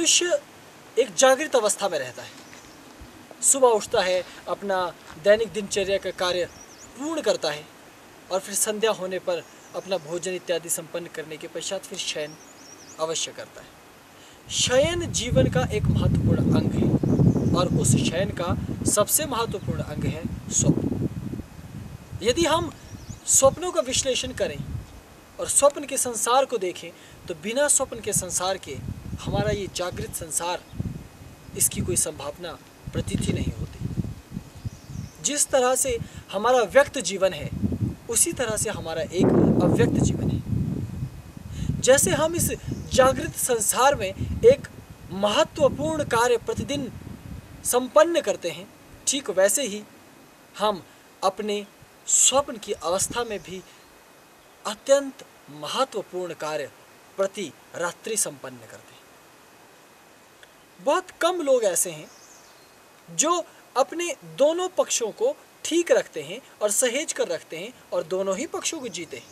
मनुष्य एक जागृत अवस्था में रहता है। सुबह उठता है, अपना दैनिक दिनचर्या का कार्य पूर्ण करता है और फिर संध्या होने पर अपना भोजन इत्यादि संपन्न करने के पश्चात फिर शयन अवश्य करता है। शयन जीवन का एक महत्वपूर्ण अंग है और उस शयन का सबसे महत्वपूर्ण अंग है स्वप्न। यदि हम स्वप्नों का विश्लेषण करें और स्वप्न के संसार को देखें तो बिना स्वप्न के संसार के हमारा ये जागृत संसार, इसकी कोई संभावना प्रतीत ही नहीं होती। जिस तरह से हमारा व्यक्त जीवन है उसी तरह से हमारा एक अव्यक्त जीवन है। जैसे हम इस जागृत संसार में एक महत्वपूर्ण कार्य प्रतिदिन संपन्न करते हैं, ठीक वैसे ही हम अपने स्वप्न की अवस्था में भी अत्यंत महत्वपूर्ण कार्य प्रति रात्रि संपन्न करते हैं। बहुत कम लोग ऐसे हैं जो अपने दोनों पक्षों को ठीक रखते हैं और सहेज कर रखते हैं और दोनों ही पक्षों को जीते हैं।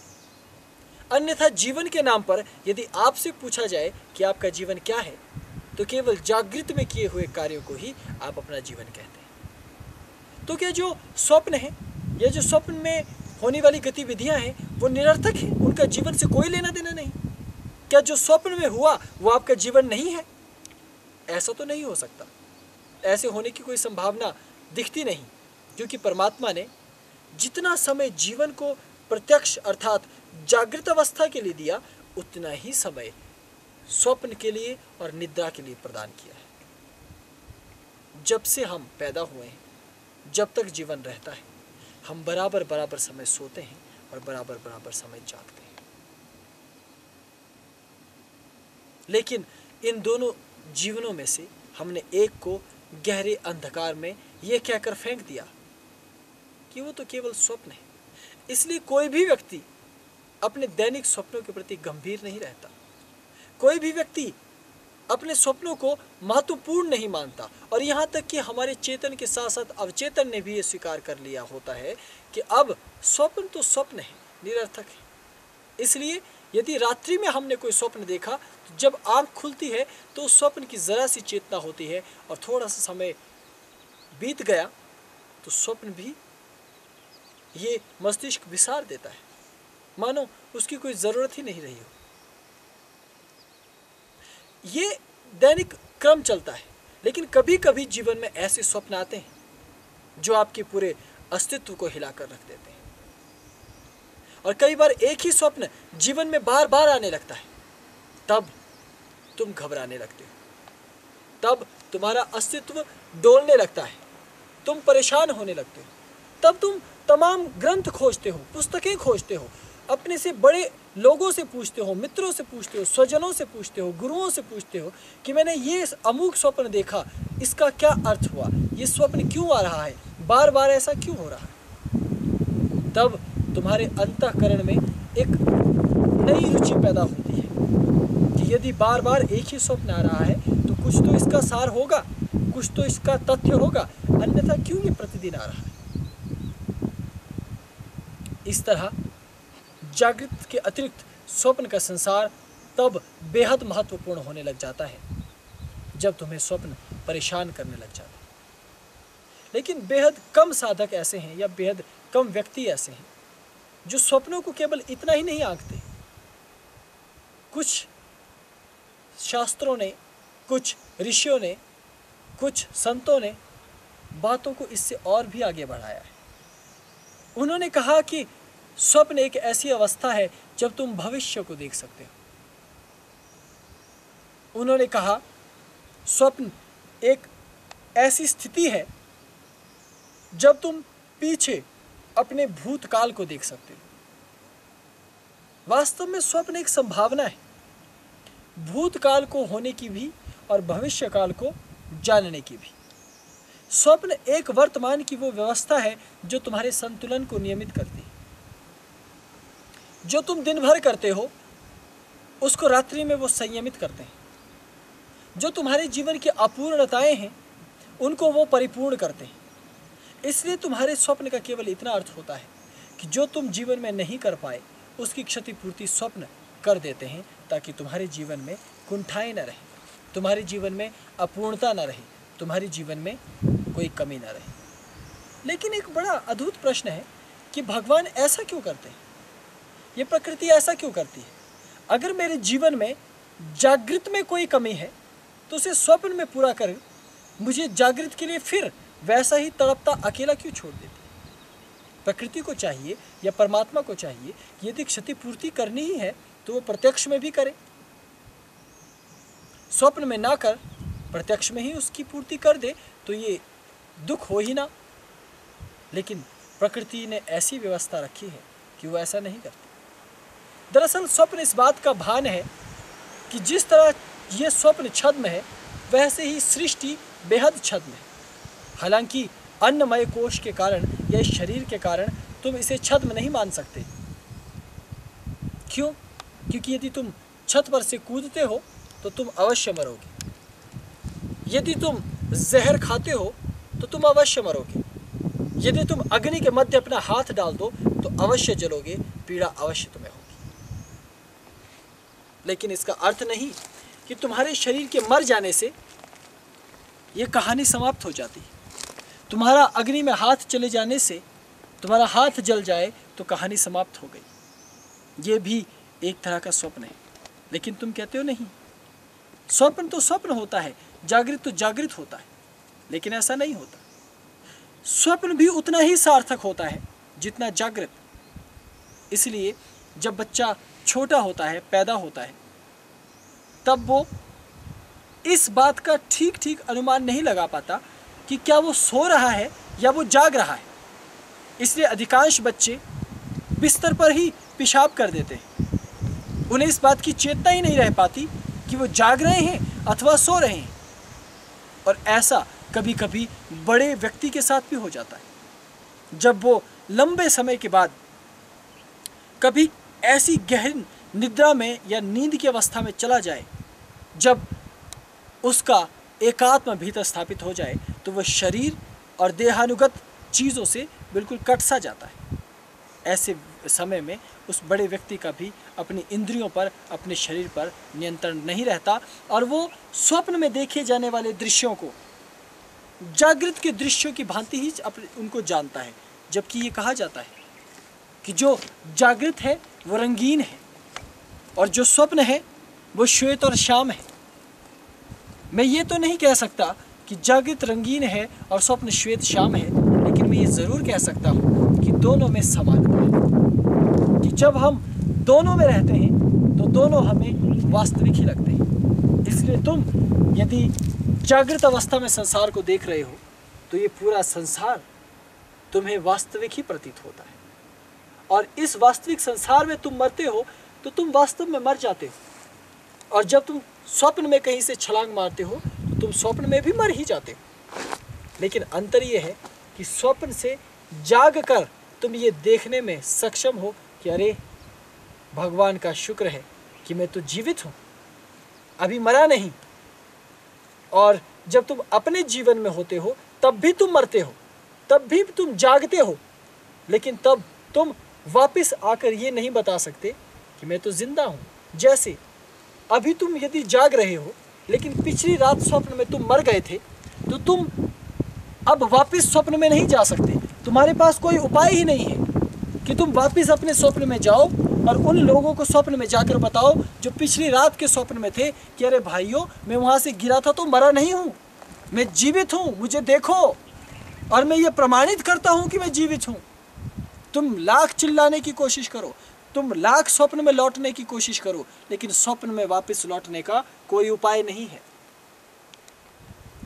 अन्यथा जीवन के नाम पर यदि आपसे पूछा जाए कि आपका जीवन क्या है, तो केवल जागृत में किए हुए कार्यों को ही आप अपना जीवन कहते हैं। तो क्या जो स्वप्न है या जो स्वप्न में होने वाली गतिविधियां हैं वो निरर्थक हैं, उनका जीवन से कोई लेना देना नहीं? क्या जो स्वप्न में हुआ वो आपका जीवन नहीं है? ऐसा तो नहीं हो सकता। ऐसे होने की कोई संभावना दिखती नहीं, क्योंकि परमात्मा ने जितना समय जीवन को प्रत्यक्ष अर्थात जागृत अवस्था के लिए दिया, उतना ही समय स्वप्न के लिए और निद्रा के लिए प्रदान किया है। जब से हम पैदा हुए हैं, जब तक जीवन रहता है, हम बराबर बराबर समय सोते हैं और बराबर बराबर समय जागते हैं। लेकिन इन दोनों जीवनों में से हमने एक को गहरे अंधकार में यह कहकर फेंक दिया कि वो तो केवल स्वप्न है। इसलिए कोई भी व्यक्ति अपने दैनिक स्वप्नों के प्रति गंभीर नहीं रहता। कोई भी व्यक्ति अपने स्वप्नों को महत्वपूर्ण नहीं मानता और यहाँ तक कि हमारे चेतन के साथ साथ अवचेतन ने भी ये स्वीकार कर लिया होता है कि अब स्वप्न तो स्वप्न है, निरर्थक है। इसलिए यदि रात्रि में हमने कोई स्वप्न देखा तो जब आंख खुलती है तो उस स्वप्न की जरा सी चेतना होती है और थोड़ा सा समय बीत गया तो स्वप्न भी ये मस्तिष्क विसार देता है, मानो उसकी कोई जरूरत ही नहीं रही हो। ये दैनिक क्रम चलता है। लेकिन कभी कभी जीवन में ऐसे स्वप्न आते हैं जो आपके पूरे अस्तित्व को हिलाकर रख देते हैं। और कई बार एक ही स्वप्न जीवन में बार बार आने लगता है, तब तुम घबराने लगते हो, तब तुम्हारा अस्तित्व डोलने लगता है, तुम परेशान होने लगते हो, तब तुम तमाम ग्रंथ खोजते हो, पुस्तकें खोजते हो, अपने से बड़े लोगों से पूछते हो, मित्रों से पूछते हो, स्वजनों से पूछते हो, गुरुओं से पूछते हो कि मैंने ये अमूक स्वप्न देखा, इसका क्या अर्थ हुआ, ये स्वप्न क्यों आ रहा है, बार बार ऐसा क्यों हो रहा है। तब तुम्हारे अंतःकरण में एक नई रुचि पैदा होती है कि यदि बार बार एक ही स्वप्न आ रहा है तो कुछ तो इसका सार होगा, कुछ तो इसका तथ्य होगा, अन्यथा क्यों ये प्रतिदिन आ रहा है। इस तरह जागृत के अतिरिक्त स्वप्न का संसार तब बेहद महत्वपूर्ण होने लग जाता है जब तुम्हें स्वप्न परेशान करने लग जाता है। लेकिन बेहद कम साधक ऐसे हैं या बेहद कम व्यक्ति ऐसे हैं जो स्वप्नों को केवल इतना ही नहीं आंकते। कुछ शास्त्रों ने, कुछ ऋषियों ने, कुछ संतों ने बातों को इससे और भी आगे बढ़ाया है। उन्होंने कहा कि स्वप्न एक ऐसी अवस्था है जब तुम भविष्य को देख सकते हो। उन्होंने कहा स्वप्न एक ऐसी स्थिति है जब तुम पीछे अपने भूतकाल को देख सकते हो। वास्तव में स्वप्न एक संभावना है, भूतकाल को होने की भी और भविष्यकाल को जानने की भी। स्वप्न एक वर्तमान की वो व्यवस्था है जो तुम्हारे संतुलन को नियमित करती है। जो तुम दिन भर करते हो उसको रात्रि में वो संयमित करते हैं। जो तुम्हारे जीवन की अपूर्णताएं हैं उनको वो परिपूर्ण करते हैं। इसलिए तुम्हारे स्वप्न का केवल इतना अर्थ होता है कि जो तुम जीवन में नहीं कर पाए उसकी क्षतिपूर्ति स्वप्न कर देते हैं ताकि तुम्हारे जीवन में कुंठाएं न रहें, तुम्हारे जीवन में अपूर्णता न रहे, तुम्हारे जीवन में कोई कमी न रहे। लेकिन एक बड़ा अद्भुत प्रश्न है कि भगवान ऐसा क्यों करते हैं, ये प्रकृति ऐसा क्यों करती है? अगर मेरे जीवन में जागृत में कोई कमी है तो उसे स्वप्न में पूरा कर मुझे जागृत के लिए फिर वैसा ही तड़पता अकेला क्यों छोड़ देती है? प्रकृति को चाहिए या परमात्मा को चाहिए, यदि क्षतिपूर्ति करनी ही है तो वो प्रत्यक्ष में भी करे, स्वप्न में ना कर प्रत्यक्ष में ही उसकी पूर्ति कर दे, तो ये दुख हो ही ना। लेकिन प्रकृति ने ऐसी व्यवस्था रखी है कि वो ऐसा नहीं करती। दरअसल स्वप्न इस बात का भान है कि जिस तरह ये स्वप्न छद्म है, वैसे ही सृष्टि बेहद छद्म है। हालांकि अन्नमय कोश के कारण या इस शरीर के कारण तुम इसे छद्म नहीं मान सकते। क्यों? क्योंकि यदि तुम छत पर से कूदते हो तो तुम अवश्य मरोगे। यदि तुम जहर खाते हो तो तुम अवश्य मरोगे। यदि तुम अग्नि के मध्य अपना हाथ डाल दो तो अवश्य जलोगे, पीड़ा अवश्य तुम्हें होगी। लेकिन इसका अर्थ नहीं कि तुम्हारे शरीर के मर जाने से यह कहानी समाप्त हो जाती है। तुम्हारा अग्नि में हाथ चले जाने से, तुम्हारा हाथ जल जाए तो कहानी समाप्त हो गई। ये भी एक तरह का स्वप्न है। लेकिन तुम कहते हो नहीं, स्वप्न तो स्वप्न होता है, जागृत तो जागृत होता है। लेकिन ऐसा नहीं होता। स्वप्न भी उतना ही सार्थक होता है जितना जागृत। इसलिए जब बच्चा छोटा होता है, पैदा होता है, तब वो इस बात का ठीक ठीक अनुमान नहीं लगा पाता कि क्या वो सो रहा है या वो जाग रहा है। इसलिए अधिकांश बच्चे बिस्तर पर ही पेशाब कर देते हैं। उन्हें इस बात की चेतना ही नहीं रह पाती कि वो जाग रहे हैं अथवा सो रहे हैं। और ऐसा कभी कभी बड़े व्यक्ति के साथ भी हो जाता है। जब वो लंबे समय के बाद कभी ऐसी गहन निद्रा में या नींद की अवस्था में चला जाए, जब उसका एकात्म भीतर स्थापित हो जाए, तो वह शरीर और देहानुगत चीज़ों से बिल्कुल कट सा जाता है। ऐसे समय में उस बड़े व्यक्ति का भी अपनी इंद्रियों पर, अपने शरीर पर नियंत्रण नहीं रहता और वो स्वप्न में देखे जाने वाले दृश्यों को जागृत के दृश्यों की भांति ही उनको जानता है। जबकि ये कहा जाता है कि जो जागृत है वो रंगीन है और जो स्वप्न है वो श्वेत और श्याम है। मैं ये तो नहीं कह सकता कि जागृत रंगीन है और स्वप्न श्वेत श्याम है, लेकिन मैं ये ज़रूर कह सकता हूँ कि दोनों में समानता है। कि जब हम दोनों में रहते हैं तो दोनों हमें वास्तविक ही लगते हैं। इसलिए तुम यदि जागृत अवस्था में संसार को देख रहे हो तो ये पूरा संसार तुम्हें वास्तविक ही प्रतीत होता है। और इस वास्तविक संसार में तुम मरते हो तो तुम वास्तव में मर जाते हो। और जब तुम स्वप्न में कहीं से छलांग मारते हो तो तुम स्वप्न में भी मर ही जाते हो। लेकिन अंतर ये है कि स्वप्न से जाग कर तुम ये देखने में सक्षम हो कि अरे भगवान का शुक्र है कि मैं तो जीवित हूँ, अभी मरा नहीं। और जब तुम अपने जीवन में होते हो तब भी तुम मरते हो, तब भी तुम जागते हो, लेकिन तब तुम वापस आकर ये नहीं बता सकते कि मैं तो जिंदा हूँ। जैसे अभी तुम यदि जाग रहे हो लेकिन पिछली रात स्वप्न में तुम मर गए थे, तो तुम अब वापस स्वप्न में नहीं जा सकते। तुम्हारे पास कोई उपाय ही नहीं है कि तुम वापस अपने स्वप्न में जाओ और उन लोगों को स्वप्न में जाकर बताओ जो पिछली रात के स्वप्न में थे कि अरे भाइयों, मैं वहाँ से गिरा था तो मरा नहीं हूँ, मैं जीवित हूँ, मुझे देखो और मैं ये प्रमाणित करता हूँ कि मैं जीवित हूँ। तुम लाख चिल्लाने की कोशिश करो, तुम लाख स्वप्न में लौटने की कोशिश करो, लेकिन स्वप्न में वापस लौटने का कोई उपाय नहीं है।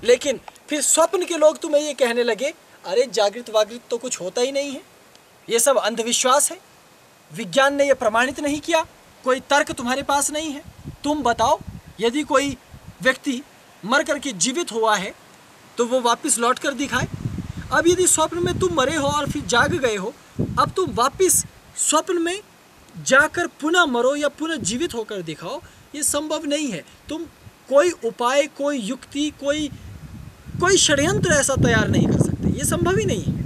लेकिन फिर स्वप्न के लोग तुम्हें ये कहने लगे, अरे जागृत वागृत तो कुछ होता ही नहीं है, ये सब अंधविश्वास है, विज्ञान ने ये प्रमाणित नहीं किया, कोई तर्क तुम्हारे पास नहीं है। तुम बताओ, यदि कोई व्यक्ति मर करके जीवित हुआ है तो वो वापस लौट कर दिखाए। अब यदि स्वप्न में तुम मरे हो और फिर जाग गए हो, अब तुम वापस स्वप्न में जाकर पुनः मरो या पुनः जीवित होकर दिखाओ, ये संभव नहीं है। तुम कोई उपाय, कोई युक्ति, कोई षड्यंत्र ऐसा तैयार नहीं कर सकते, ये संभव ही नहीं है।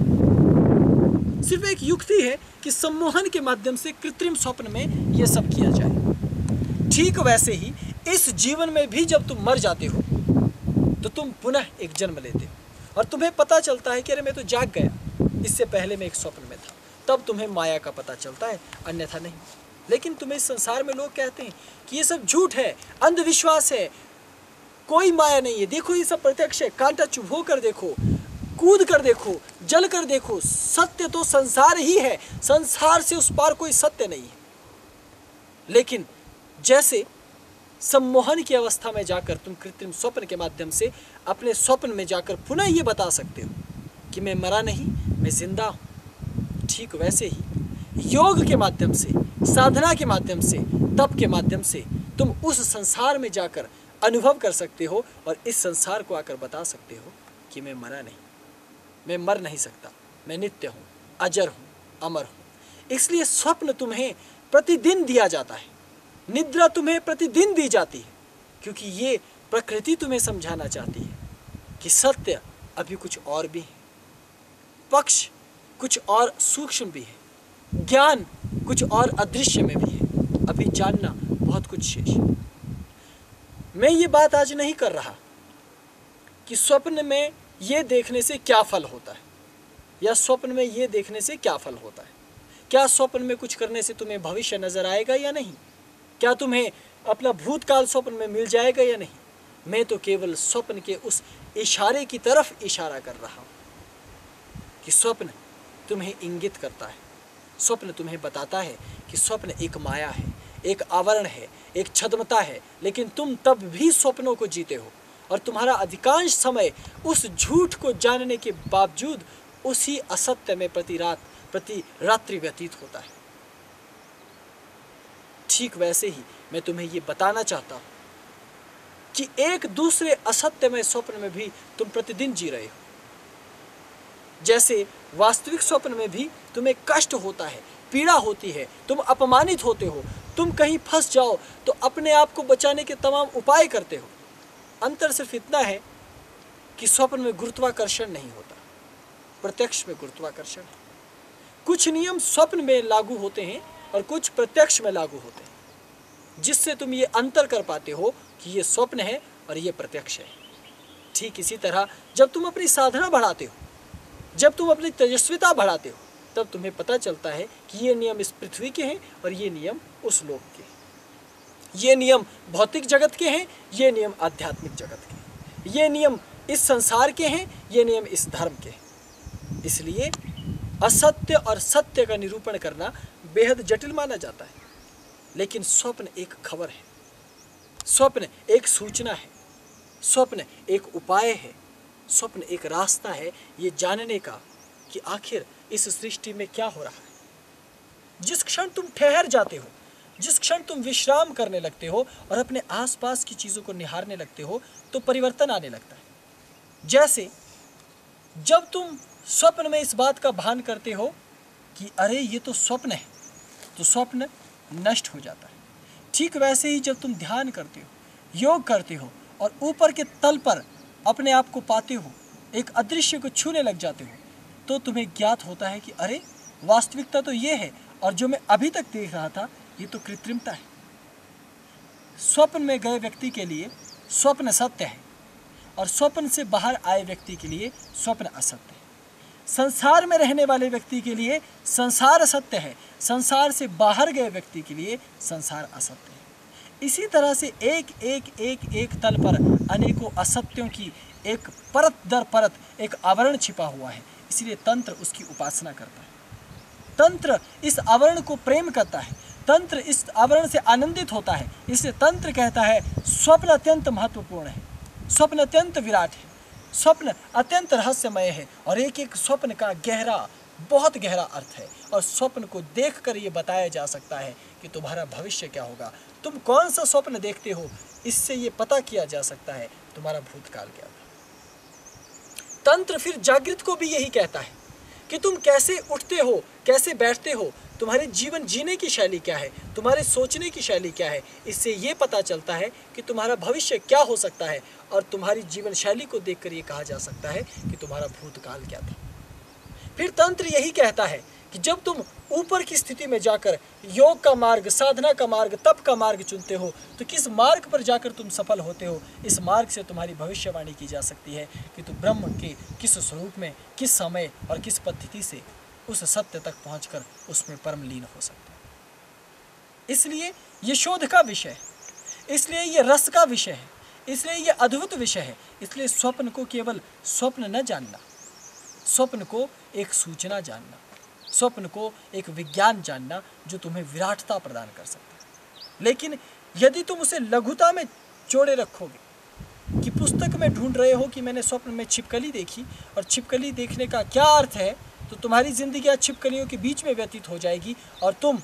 सिर्फ एक युक्ति है कि सम्मोहन के माध्यम से कृत्रिम स्वप्न में ये सब किया जाए। ठीक वैसे ही इस जीवन में भी जब तुम मर जाते हो तो तुम पुनः एक जन्म लेते हो और तुम्हें पता चलता है कि अरे मैं तो जाग गया, इससे पहले मैं एक स्वप्न में था। तब तुम्हें माया का पता चलता है, अन्यथा नहीं। लेकिन तुम्हें इस संसार में लोग कहते हैं कि ये सब झूठ है, अंधविश्वास है, कोई माया नहीं है, देखो ये सब प्रत्यक्ष है, कांटा चुभो कर देखो, कूद कर देखो, जल कर देखो, सत्य तो संसार ही है, संसार से उस पार कोई सत्य नहीं है। लेकिन जैसे सम्मोहन की अवस्था में जाकर तुम कृत्रिम स्वप्न के माध्यम से अपने स्वप्न में जाकर पुनः ये बता सकते हो कि मैं मरा नहीं, मैं जिंदा हूँ, ठीक वैसे ही योग के माध्यम से, साधना के माध्यम से, तप के माध्यम से तुम उस संसार में जाकर अनुभव कर सकते हो और इस संसार को आकर बता सकते हो कि मैं मरा नहीं, मैं मर नहीं सकता, मैं नित्य हूँ, अजर हूँ, अमर हूँ। इसलिए स्वप्न तुम्हें प्रतिदिन दिया जाता है, निद्रा तुम्हें प्रतिदिन दी जाती है, क्योंकि ये प्रकृति तुम्हें समझाना चाहती है कि सत्य अभी कुछ और भी है, पक्ष कुछ और सूक्ष्म भी है, ज्ञान कुछ और अदृश्य में भी है, अभी जानना बहुत कुछ शेष है। मैं ये बात आज नहीं कर रहा कि स्वप्न में ये देखने से क्या फल होता है या स्वप्न में ये देखने से क्या फल होता है। क्या स्वप्न में कुछ करने से तुम्हें भविष्य नजर आएगा या नहीं, क्या तुम्हें अपना भूतकाल स्वप्न में मिल जाएगा या नहीं। मैं तो केवल स्वप्न के उस इशारे की तरफ इशारा कर रहा हूँ कि स्वप्न तुम्हें इंगित करता है, स्वप्न तुम्हें बताता है कि स्वप्न एक माया है, एक आवरण है, एक छद्मता है, लेकिन तुम तब भी स्वप्नों को जीते हो और तुम्हारा अधिकांश समय उस झूठ को जानने के बावजूद उसी असत्य में प्रति रात्रि व्यतीत होता है। ठीक वैसे ही मैं तुम्हें ये बताना चाहता हूँ कि एक दूसरे असत्यमय स्वप्न में भी तुम प्रतिदिन जी रहे हो। जैसे वास्तविक स्वप्न में भी तुम्हें कष्ट होता है, पीड़ा होती है, तुम अपमानित होते हो, तुम कहीं फंस जाओ तो अपने आप को बचाने के तमाम उपाय करते हो। अंतर सिर्फ इतना है कि स्वप्न में गुरुत्वाकर्षण नहीं होता, प्रत्यक्ष में गुरुत्वाकर्षण है। कुछ नियम स्वप्न में लागू होते हैं और कुछ प्रत्यक्ष में लागू होते हैं, जिससे तुम ये अंतर कर पाते हो कि ये स्वप्न है और ये प्रत्यक्ष है। ठीक इसी तरह जब तुम अपनी साधना बढ़ाते हो, जब तुम अपनी तेजस्विता बढ़ाते हो, तब तुम्हें पता चलता है कि ये नियम इस पृथ्वी के हैं और ये नियम उस लोक के हैं। ये नियम भौतिक जगत के हैं, ये नियम आध्यात्मिक जगत के हैं, ये नियम इस संसार के हैं, ये नियम इस धर्म के हैं। इसलिए असत्य और सत्य का निरूपण करना बेहद जटिल माना जाता है, लेकिन स्वप्न एक खबर है, स्वप्न एक सूचना है, स्वप्न एक उपाय है, स्वप्न एक रास्ता है ये जानने का कि आखिर इस सृष्टि में क्या हो रहा है। जिस क्षण तुम ठहर जाते हो, जिस क्षण तुम विश्राम करने लगते हो और अपने आसपास की चीज़ों को निहारने लगते हो, तो परिवर्तन आने लगता है। जैसे जब तुम स्वप्न में इस बात का भान करते हो कि अरे ये तो स्वप्न है, तो स्वप्न नष्ट हो जाता है। ठीक वैसे ही जब तुम ध्यान करते हो, योग करते हो और ऊपर के तल पर अपने आप को पाते हो, एक अदृश्य को छूने लग जाते हो, तो तुम्हें ज्ञात होता है कि अरे वास्तविकता तो ये है और जो मैं अभी तक देख रहा था ये तो कृत्रिमता है। स्वप्न में गए व्यक्ति के लिए स्वप्न सत्य है और स्वप्न से बाहर आए व्यक्ति के लिए स्वप्न असत्य है। संसार में रहने वाले व्यक्ति के लिए संसार सत्य है, संसार से बाहर गए व्यक्ति के लिए संसार असत्य है। इसी तरह से एक तल पर अनेकों असत्यों की एक परत दर परत एक आवरण छिपा हुआ है, इसलिए तंत्र उसकी उपासना करता है। तंत्र इस आवरण को प्रेम करता है, तंत्र इस आवरण से आनंदित होता है, इसलिए तंत्र कहता है स्वप्न अत्यंत महत्वपूर्ण है, स्वप्न अत्यंत विराट है, स्वप्न अत्यंत रहस्यमय है और एक एक स्वप्न का गहरा, बहुत गहरा अर्थ है और स्वप्न को देखकर ये बताया जा सकता है कि तुम्हारा भविष्य क्या होगा। तुम कौन सा स्वप्न देखते हो, इससे ये पता किया जा सकता है तुम्हारा भूतकाल क्या था। तंत्र फिर जागृत को भी यही कहता है कि तुम कैसे उठते हो, कैसे बैठते हो, तुम्हारे जीवन जीने की शैली क्या है, तुम्हारे सोचने की शैली क्या है। इससे ये पता चलता है कि तुम्हारा भविष्य क्या हो सकता है और तुम्हारी जीवन शैली को देखकर ये कहा जा सकता है कि तुम्हारा भूतकाल क्या था। फिर तंत्र यही कहता है कि जब तुम ऊपर की स्थिति में जाकर योग का मार्ग, साधना का मार्ग, तप का मार्ग चुनते हो तो किस मार्ग पर जाकर तुम सफल होते हो, इस मार्ग से तुम्हारी भविष्यवाणी की जा सकती है कि तुम ब्रह्म के किस स्वरूप में, किस समय और किस पद्धति से उस सत्य तक पहुंचकर उसमें परम लीन हो सकते हो। इसलिए ये शोध का विषय है, इसलिए ये रस का विषय है, इसलिए ये अद्भुत विषय है। इसलिए स्वप्न को केवल स्वप्न न जानना, स्वप्न को एक सूचना जानना, स्वप्न को एक विज्ञान जानना जो तुम्हें विराटता प्रदान कर सकता है। लेकिन यदि तुम उसे लघुता में जोड़े रखोगे कि पुस्तक में ढूंढ रहे हो कि मैंने स्वप्न में छिपकली देखी और छिपकली देखने का क्या अर्थ है, तो तुम्हारी जिंदगी छिपकलियों के बीच में व्यतीत हो जाएगी और तुम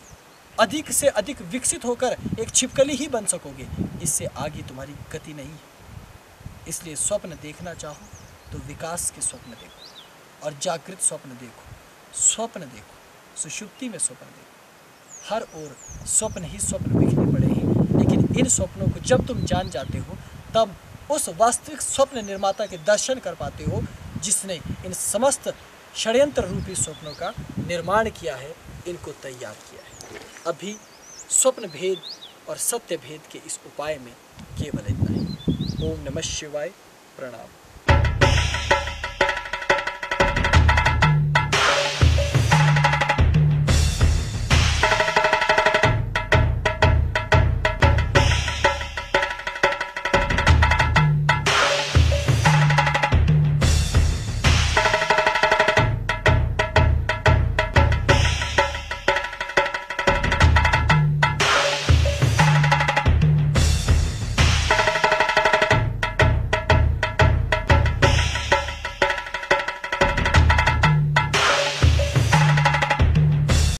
अधिक से अधिक विकसित होकर एक छिपकली ही बन सकोगे। इससे आगे तुम्हारी गति नहीं है। इसलिए स्वप्न देखना चाहो तो विकास के स्वप्न देखो और जागृत स्वप्न देखो, स्वप्न देखो, सुषुप्ति में स्वप्न देखो। हर ओर स्वप्न ही स्वप्न बिखरे पड़े हैं, लेकिन इन स्वप्नों को जब तुम जान जाते हो तब उस वास्तविक स्वप्न निर्माता के दर्शन कर पाते हो जिसने इन समस्त षड्यंत्र रूपी स्वप्नों का निर्माण किया है, इनको तैयार किया है। अभी स्वप्न भेद और सत्य भेद के इस उपाय में केवल इतना ही। ओम नमः शिवाय। प्रणाम।